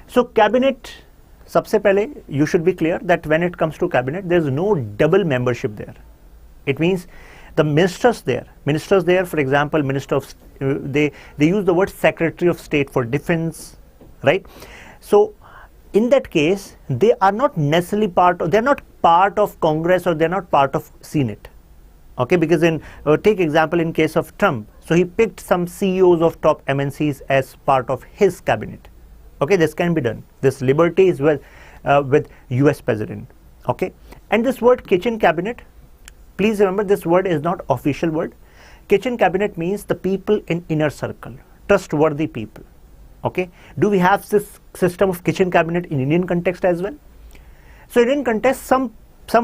So cabinet सबसे पहले you should be clear that when it comes to cabinet, there is no double membership there. It means the ministers there, for example, minister of, they use the word Secretary of State for Defense, right? So in that case, they are not necessarily they're not part of Congress, or they're not part of Senate. Okay, because in take example in case of Trump, so he picked some CEOs of top MNCs as part of his cabinet. Okay, this can be done. This liberty is with US president. Okay, and this word kitchen cabinet, please remember this word is not official word. Kitchen cabinet means the people in inner circle, trustworthy people. Okay, do we have this system of kitchen cabinet in Indian context as well? So in Indian context, some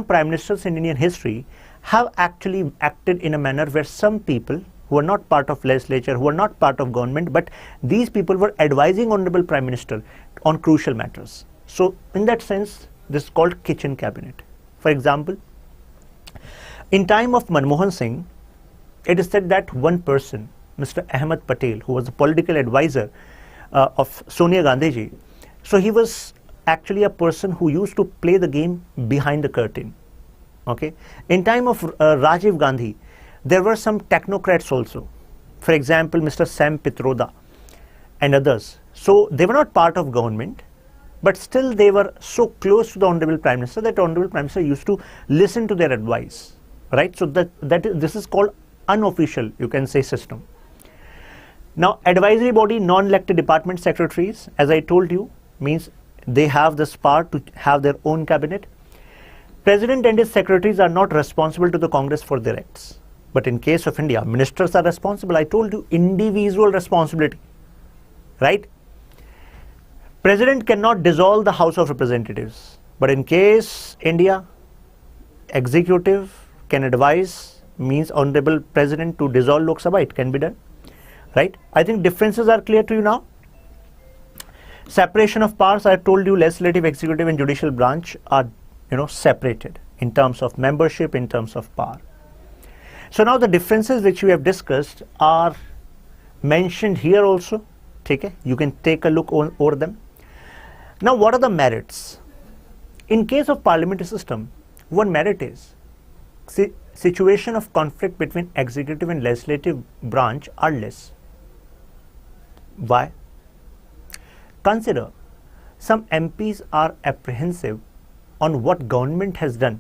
prime ministers in Indian history have actually acted in a manner where some people who are not part of legislature, who are not part of government, but these people were advising Honorable Prime Minister on crucial matters. So in that sense, this is called kitchen cabinet. For example, in time of Manmohan Singh, it is said that one person, Mr. Ahmed Patel, who was a political advisor of Sonia Gandhi ji, so he was actually a person who used to play the game behind the curtain. Okay, in time of Rajiv Gandhi, there were some technocrats also. For example, Mr. Sam Pitroda and others. So they were not part of government, but still they were so close to the Honorable Prime Minister that Honorable Prime Minister used to listen to their advice, right? So this is called unofficial, you can say, system. Now, advisory body, non-elected department secretaries, as I told you, means they have this power to have their own cabinet. President and his secretaries are not responsible to the Congress for their acts. But in case of India, ministers are responsible. I told you, individual responsibility, right? President cannot dissolve the House of Representatives. But in case India, executive can advise, means Honorable President to dissolve Lok Sabha, it can be done, right? I think differences are clear to you now. Separation of powers, I told you, legislative, executive and judicial branch are separated in terms of membership, in terms of power. So now the differences which we have discussed are mentioned here also. Okay, you can take a look over them. Now, what are the merits? In case of parliamentary system, one merit is situation of conflict between executive and legislative branch are less. Why? Consider some MPs are apprehensive on what government has done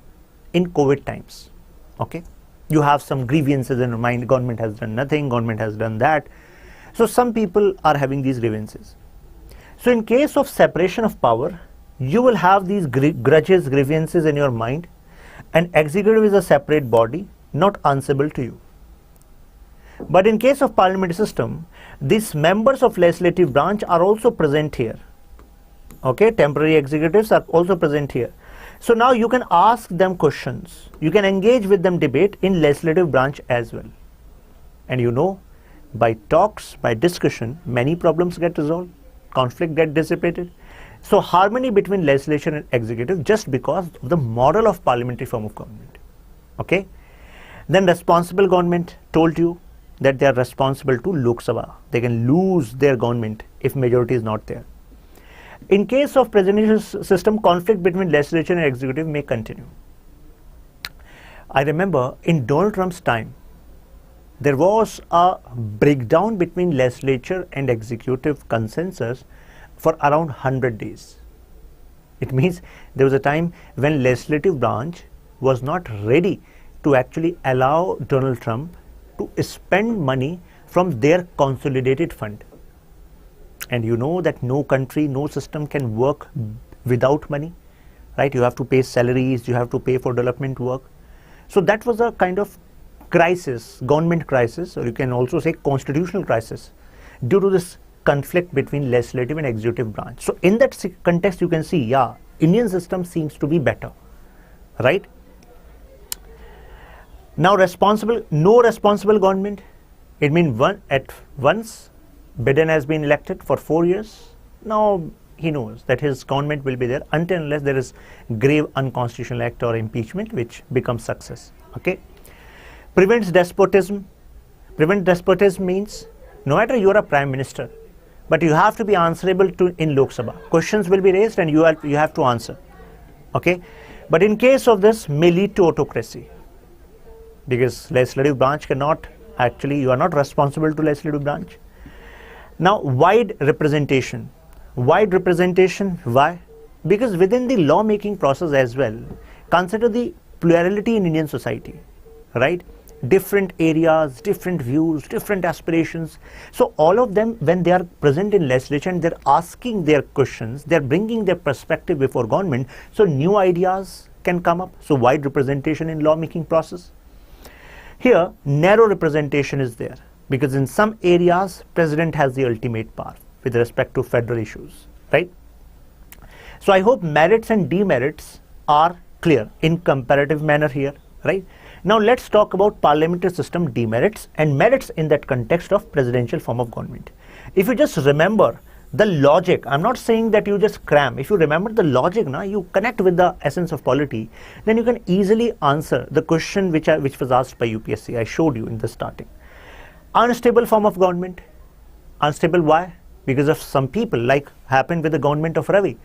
in COVID times. Okay, you have some grievances in your mind, government has done nothing, government has done that. So some people are having these grievances. So in case of separation of power, you will have these grudges, grievances in your mind, and executive is a separate body, not answerable to you. But in case of parliamentary system, these members of legislative branch are also present here. Okay, temporary executives are also present here. So now you can ask them questions. You can engage with them debate in legislative branch as well. And by talks, by discussion, many problems get resolved, conflict get dissipated. So harmony between legislation and executive just because of the model of parliamentary form of government. Okay. Then responsible government, told you that they are responsible to Lok Sabha. They can lose their government if majority is not there. In case of presidential system, conflict between legislature and executive may continue. I remember in Donald Trump's time, there was a breakdown between legislature and executive consensus for around 100 days. It means there was a time when legislative branch was not ready to actually allow Donald Trump to spend money from their consolidated fund. And you know that no country, no system can work without money, right? You have to pay salaries, you have to pay for development work. So that was a kind of crisis, government crisis, or you can also say constitutional crisis, due to this conflict between legislative and executive branch. So in that context, you can see, yeah, Indian system seems to be better, right? Now no responsible government, it means once Biden has been elected for 4 years, now he knows that his government will be there until unless there is grave unconstitutional act or impeachment which becomes success. Okay. Prevents despotism. Prevent despotism means no matter you are a prime minister, but you have to be answerable to in Lok Sabha. Questions will be raised and you have to answer. Okay, but in case of this may lead to autocracy, because legislative branch cannot actually, you are not responsible to legislative branch. Now, wide representation. Wide representation, why? Because within the lawmaking process as well, consider the plurality in Indian society, right? Different areas, different views, different aspirations. So all of them, when they are present in legislation and they're asking their questions, they're bringing their perspective before government, so new ideas can come up. So wide representation in lawmaking process. Here, narrow representation is there, because in some areas, president has the ultimate power with respect to federal issues, right? So I hope merits and demerits are clear in comparative manner here, right? Now let's talk about parliamentary system demerits and merits in that context of presidential form of government. If you just remember the logic, I'm not saying that you just cram. If you remember the logic, you connect with the essence of polity, then you can easily answer the question which was asked by UPSC. I showed you in the starting. Unstable form of government. Unstable, why? Because of some people, like happened with the government of Ravi.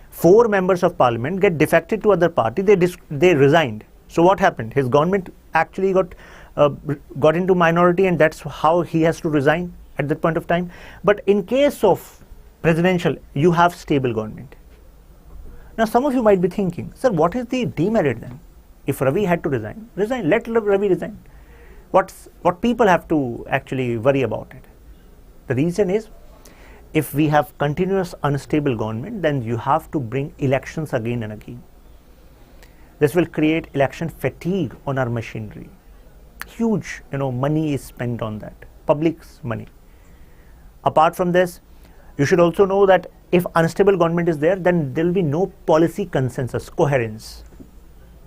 4 members of parliament get defected to other party, they resigned. So what happened? His government actually got into minority, and that's how he has to resign at that point of time. But in case of presidential, you have stable government. Now some of you might be thinking, sir, what is the demerit then? If Ravi had to resign, let Ravi resign. What people have to actually worry about it? The reason is, if we have continuous unstable government, then you have to bring elections again and again. This will create election fatigue on our machinery. Huge, money is spent on that, public's money. Apart from this, you should also know that if unstable government is there, then there will be no policy consensus, coherence.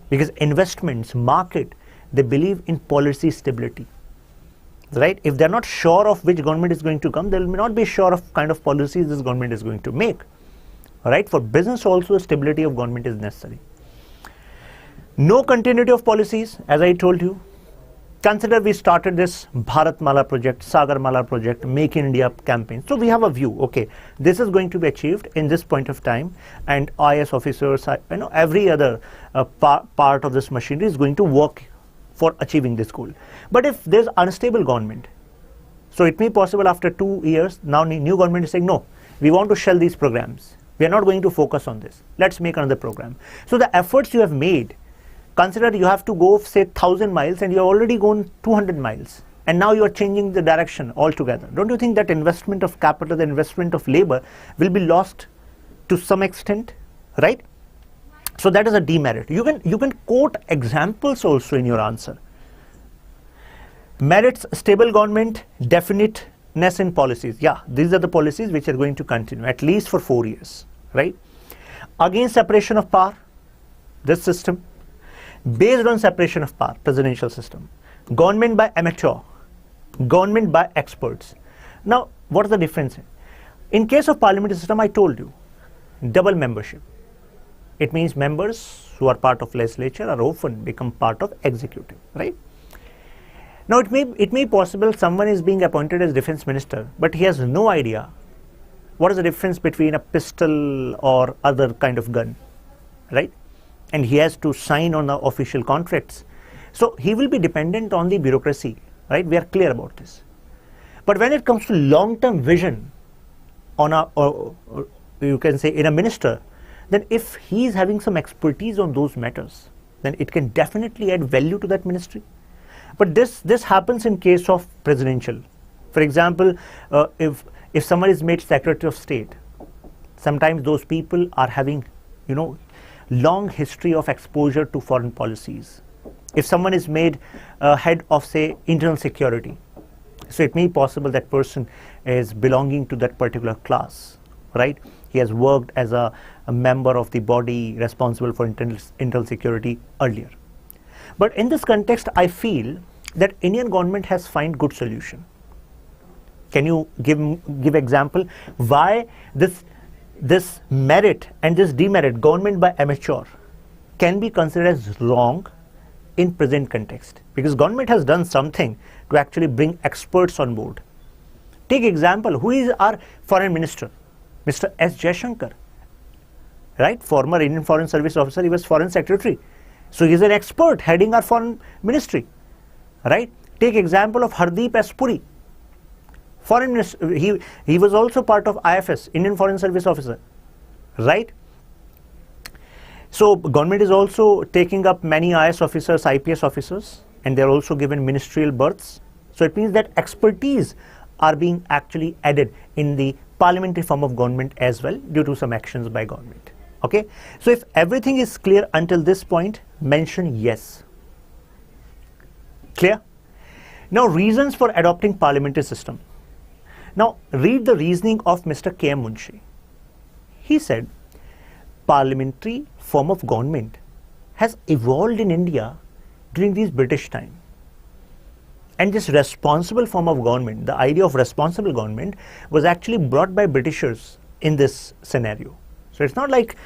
Because investments, market, they believe in policy stability. Right? If they're not sure of which government is going to come, they will not be sure of kind of policies this government is going to make. Right? For business also, stability of government is necessary. No continuity of policies, as I told you. Consider we started this Bharat Mala project, Sagar Mala project, Make in India campaign. So we have a view, okay, this is going to be achieved in this point of time, and IS officers, every other part of this machinery is going to work for achieving this goal. But if there's unstable government, so it may be possible after 2 years, now new government is saying, no, we want to shell these programs. We are not going to focus on this. Let's make another program. So the efforts you have made, consider you have to go say 1,000 miles and you have already gone 200 miles. And now you are changing the direction altogether. Don't you think that investment of capital, the investment of labor will be lost to some extent, right? So that is a demerit. You can quote examples also in your answer. Merits, stable government, definiteness in policies. Yeah, these are the policies which are going to continue at least for 4 years, right? Again, separation of power, this system. Based on separation of power, presidential system. Government by amateur, government by experts. Now, what is the difference? In case of parliamentary system, I told you, double membership. It means members who are part of legislature are often become part of executive, right? Now it may be possible someone is being appointed as defense minister, but he has no idea what is the difference between a pistol or other kind of gun, right? And he has to sign on the official contracts. So he will be dependent on the bureaucracy, right? We are clear about this. But when it comes to long-term vision on or you can say in a minister, then if he is having some expertise on those matters, then it can definitely add value to that ministry. But this happens in case of presidential. For example, if someone is made Secretary of State, sometimes those people are having, long history of exposure to foreign policies. If someone is made head of, say, internal security, so it may be possible that person is belonging to that particular class, right? He has worked as a member of the body responsible for internal security earlier. But in this context, I feel that Indian government has found good solution. Can you give example why this merit and this demerit, government by amateur, can be considered as wrong in present context? Because government has done something to actually bring experts on board. Take example, who is our foreign minister? Mr. S. Shashank, right? Former Indian Foreign Service officer, he was foreign secretary. So he's an expert heading our foreign ministry, right? Take example of Hardeep S. Puri, foreign minister. He was also part of IFS, Indian Foreign Service officer, right? So government is also taking up many IAS officers, IPS officers, and they're also given ministerial berths. So it means that expertise are being actually added in the parliamentary form of government as well due to some actions by government. Okay, so if everything is clear until this point, mention yes. Clear? Now, reasons for adopting parliamentary system. Now, read the reasoning of Mr. K. M. Munshi. He said, parliamentary form of government has evolved in India during these British time. And this responsible form of government, the idea of responsible government, was actually brought by Britishers in this scenario. So it's not like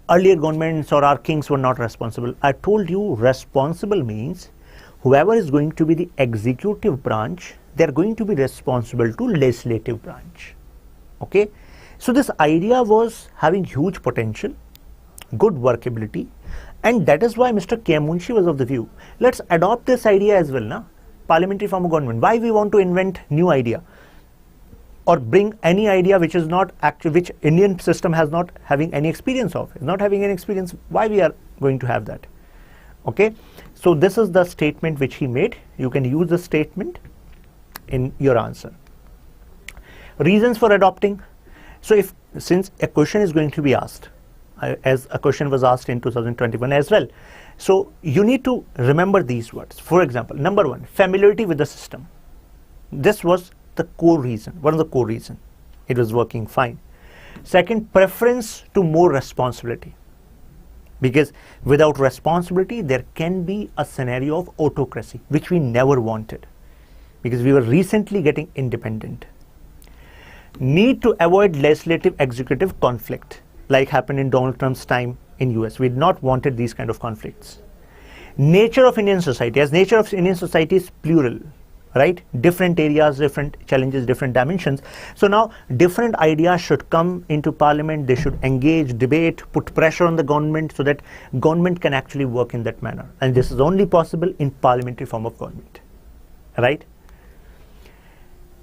earlier governments or our kings were not responsible. I told you responsible means whoever is going to be the executive branch, they're going to be responsible to legislative branch. Okay. So this idea was having huge potential, good workability, and that is why Mr. K. M. Munshi was of the view, let's adopt this idea as well, na? Parliamentary form of government. Why we want to invent new idea or bring any idea which is not actually, which Indian system has not having any experience of, not having any experience, why we are going to have that? Okay, so this is the statement which he made. You can use the statement in your answer. Reasons for adopting. So since a question is going to be asked, as a question was asked in 2021 as well, so you need to remember these words. For example, number one, familiarity with the system. This was the core reason, one of the core reasons. It was working fine. Second, preference to more responsibility. Because without responsibility, there can be a scenario of autocracy, which we never wanted, because we were recently getting independent. Need to avoid legislative executive conflict, like happened in Donald Trump's time in US. We did not wanted these kind of conflicts. Nature of Indian society, as nature of Indian society is plural, right? Different areas, different challenges, different dimensions. So now different ideas should come into parliament. They should engage, debate, put pressure on the government so that government can actually work in that manner. And this is only possible in parliamentary form of government, right?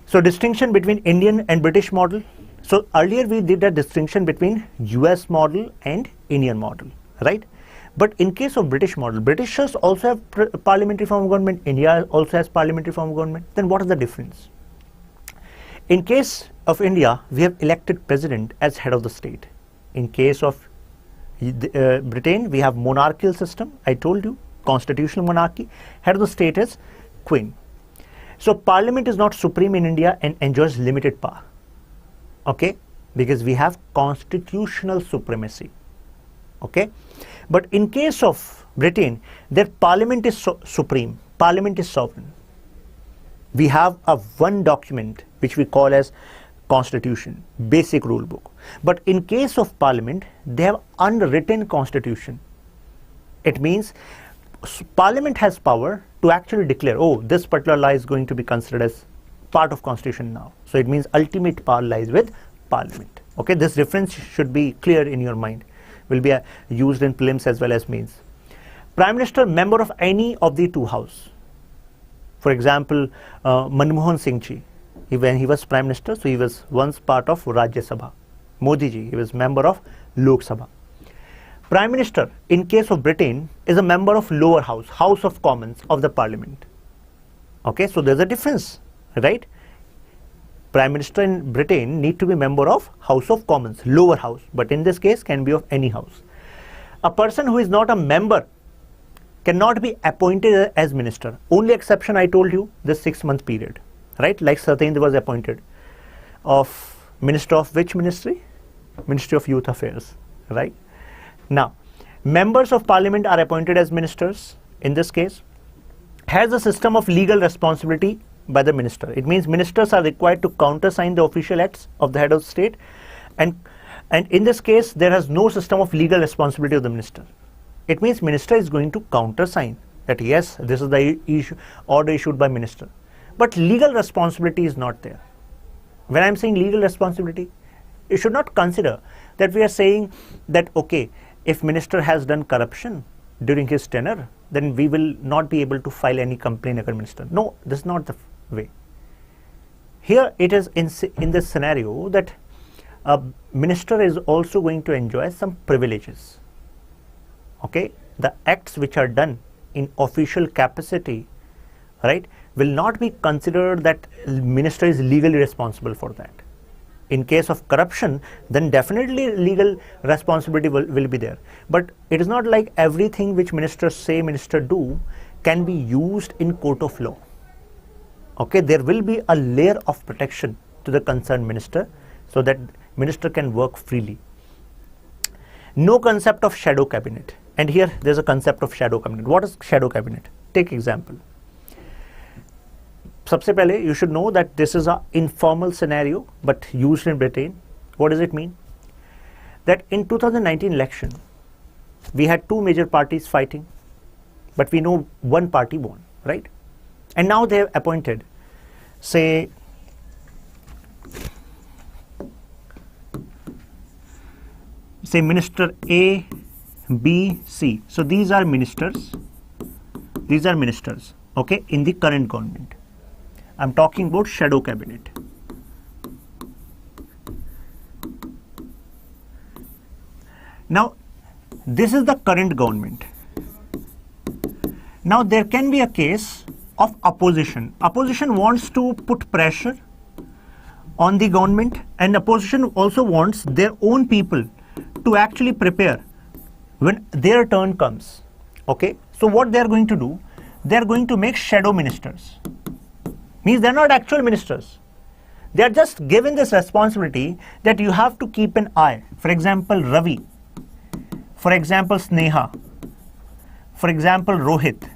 So distinction between Indian and British model. So earlier we did a distinction between US model and Indian model, right? But in case of British model, Britishers also have parliamentary form of government, India also has parliamentary form of government. Then what is the difference? In case of India, we have elected president as head of the state. In case of Britain, we have monarchical system. I told you, constitutional monarchy. Head of the state is queen. So parliament is not supreme in India and enjoys limited power. Okay, because we have constitutional supremacy. Okay, but in case of Britain, their parliament is supreme, parliament is sovereign. We have a one document which we call as constitution, basic rule book. But in case of parliament, they have unwritten constitution. It means parliament has power to actually declare, oh, this particular law is going to be considered as part of constitution now. So it means ultimate power lies with parliament. Okay, this difference should be clear in your mind. Will be used in prelims as well as mains. Prime Minister, member of any of the two houses. For example, Manmohan Singh ji, when he was Prime Minister, so he was once part of Rajya Sabha. Modi ji, he was member of Lok Sabha. Prime Minister, in case of Britain, is a member of lower house, House of Commons of the Parliament. Okay, so there's a difference, right? Prime Minister in Britain need to be member of House of Commons, lower house, but in this case can be of any house. A person who is not a member cannot be appointed as minister. Only exception I told you, this 6-month period, right? Like Satyendra was appointed of minister of which ministry? Ministry of Youth Affairs, right? Now, members of parliament are appointed as ministers in this case, has a system of legal responsibility by the minister. It means ministers are required to countersign the official acts of the head of state, and in this case there has no system of legal responsibility of the minister. It means minister is going to countersign that yes, this is the order issued by minister, but legal responsibility is not there. When I'm saying legal responsibility, you should not consider that we are saying that, okay, if minister has done corruption during his tenure, then we will not be able to file any complaint against minister. No, this is not the way. Here it is in this scenario that a minister is also going to enjoy some privileges. Okay, the acts which are done in official capacity, right, will not be considered that minister is legally responsible for that. In case of corruption, then definitely legal responsibility will be there. But it is not like everything which ministers say, minister do, can be used in court of law. Okay, there will be a layer of protection to the concerned minister so that minister can work freely. No concept of shadow cabinet. And here there's a concept of shadow cabinet. What is shadow cabinet? Take example. सबसे पहले you should know that this is an informal scenario but used in Britain. What does it mean? That in 2019 election, we had two major parties fighting, but we know one party won, right? And now they have appointed, say, Minister A, B, C. So these are ministers. These are ministers, okay, in the current government. I'm talking about shadow cabinet. Now, this is the current government. Now, there can be a case of opposition. Opposition wants to put pressure on the government, and opposition also wants their own people to actually prepare when their turn comes. Okay, so what they are going to do, they are going to make shadow ministers. Means they are not actual ministers. They are just given this responsibility that you have to keep an eye. For example, Ravi. For example, Sneha. For example, Rohit.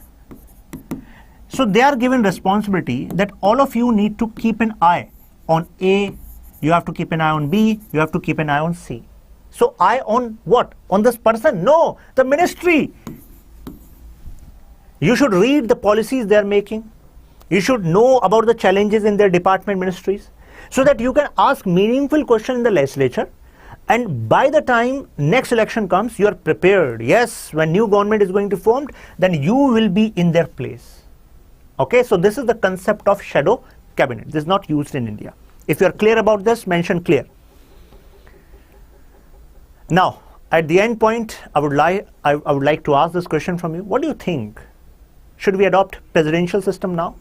So they are given responsibility that all of you need to keep an eye on A, you have to keep an eye on B, you have to keep an eye on C. So eye on what? On this person? No, the ministry. You should read the policies they are making. You should know about the challenges in their department ministries so that you can ask meaningful questions in the legislature, and by the time next election comes, you are prepared. Yes, when new government is going to form, then you will be in their place. Okay, so this is the concept of shadow cabinet. This is not used in India. If you are clear about this, mention clear. Now, at the end point, I would like to ask this question from you. What do you think? Should we adopt presidential system now?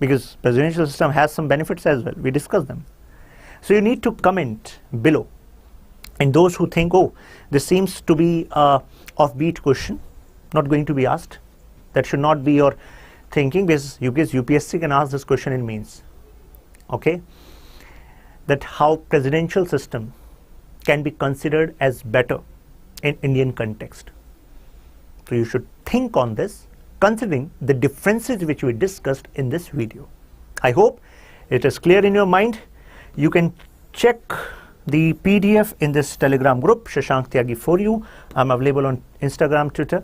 Because presidential system has some benefits as well. We discussed them. So you need to comment below. And those who think, oh, this seems to be a offbeat question, not going to be asked. That should not be your thinking, because UPSC can ask this question in mains. Okay? That how presidential system can be considered as better in Indian context. So you should think on this, considering the differences which we discussed in this video. I hope it is clear in your mind. You can check the PDF in this Telegram group, Shashank Tyagi for you. I'm available on Instagram, Twitter.